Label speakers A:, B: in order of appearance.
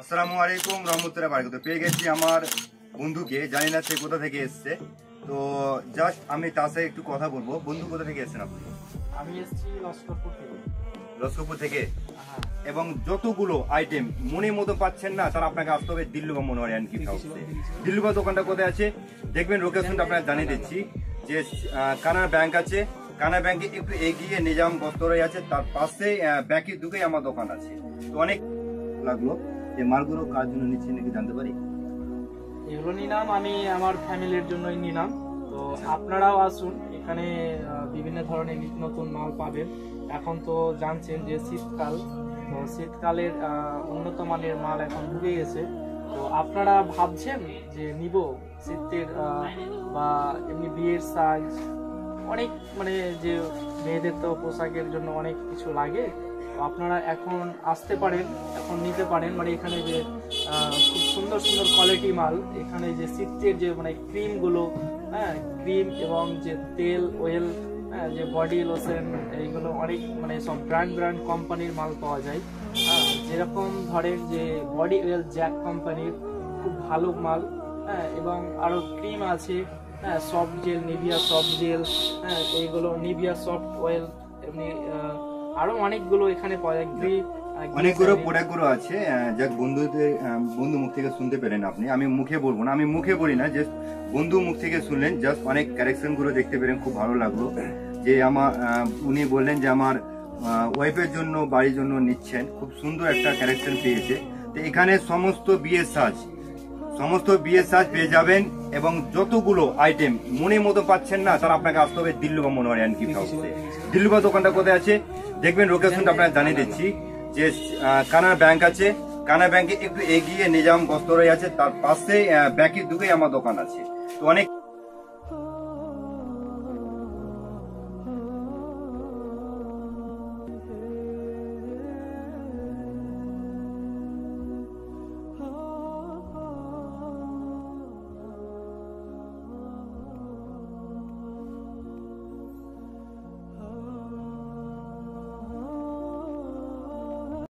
A: আসসালামু আলাইকুম রহমতুল্লাহ বারাকাতুহু। পেয়ে গেছি আমার বন্ধুকে, জানি না সে কোথা থেকে এসছে। তো জাস্ট আমি তার সাথে একটু কথা বলবো। বন্ধু, কোথা থেকে এসেছেন আপনি?
B: আমি এসেছি লস্করপুর থেকে।
A: লস্করপুর থেকে।
B: হ্যাঁ।
A: এবং যতগুলো আইটেম মনের মতো পাচ্ছেন না, তারা আপনাকে আসতে হবে দিল্লুবা মনোহরিয়ান গিফট হাউসে। দিল্লুবা দোকানটা কোথায় আছে দেখবেন, লোকেশনটা আপনাকে জানিয়ে দিচ্ছি। যে কানাড়া ব্যাংক আছে, কানাড়া ব্যাংকে একটু এগিয়ে নিজাম বস্ত্রালয় আছে, তার পাশে ব্যাংকের ঢুকেই আমার দোকান আছে। তো অনেক লাগলো যে মালগুলো কার জন্য নিচ্ছি নাকি জানতে পারি?
B: এগুলো নিলাম আমি আমার ফ্যামিলির জন্যই নিলাম। তো আপনারাও আসুন, এখানে বিভিন্ন ধরনের নিত্য নতুন মাল পাবেন। এখন তো জানছেন যে শীতকাল, তো শীতকালের উন্নত মানের মাল এখন ঢুকে গেছে। তো আপনারা ভাবছেন যে নিব শীতের বা এমনি বিয়ের সাইজ অনেক, মানে যে মেয়েদের তো পোশাকের জন্য অনেক কিছু লাগে। তো আপনারা এখন আসতে পারেন, এখন নিতে পারেন। মানে এখানে যে খুব সুন্দর সুন্দর কোয়ালিটি মাল, এখানে যে শীতের যে মানে ক্রিমগুলো, হ্যাঁ ক্রিম এবং যে তেল ওয়েল, হ্যাঁ যে বডি লোশন, এইগুলো অনেক মানে সব ব্র্যান্ড কোম্পানির মাল পাওয়া যায়। হ্যাঁ, যেরকম ধরেন যে বডি ওয়েল জ্যাক কোম্পানির খুব ভালো মাল। হ্যাঁ, এবং আরও ক্রিম আছে, হ্যাঁ soft gel, Nivea soft gel, হ্যাঁ এইগুলো নিভিয়া সফট অয়েল, এমনি আরো অনেকগুলো এখানে পাওয়া যায়।
A: অনেকগুলো প্রোডাক্টগুলো আছে। যাক, বন্ধু মুখ থেকে শুনতে পেলেন আপনি। আমি মুখে বলবো না, আমি মুখে বলি না, জাস্ট বন্ধু মুখ থেকে শুনলেন। জাস্ট অনেক কালেকশন গুলো দেখতে পেলেন, খুব ভালো লাগলো। যে আমার উনি বললেন যে আমার ওয়াইফের জন্য, বাড়ির জন্য নিচ্ছেন, খুব সুন্দর একটা কালেকশন পেয়েছে। তো এখানে সমস্ত বিয়ের সাজ পেয়ে যাবেন। এবং যতগুলো আইটেম মনের মতো পাচ্ছেন না, তারা আপনাকে আসতে হবে দিল্লুবা মনোহরিয়ান গিফট হাউসে। দিল্লুবা দোকানটা কোথায় আছে দেখবেন, লোকেশনটা আপনাকে জানিয়ে দিচ্ছি। যে কানাড়া ব্যাংক আছে, কানাড়া ব্যাংকে একটু এগিয়ে নিজাম বস্ত্রালয় আছে, তার পাশে ব্যাংকের ঢুকেই আমার দোকান আছে। তো অনেক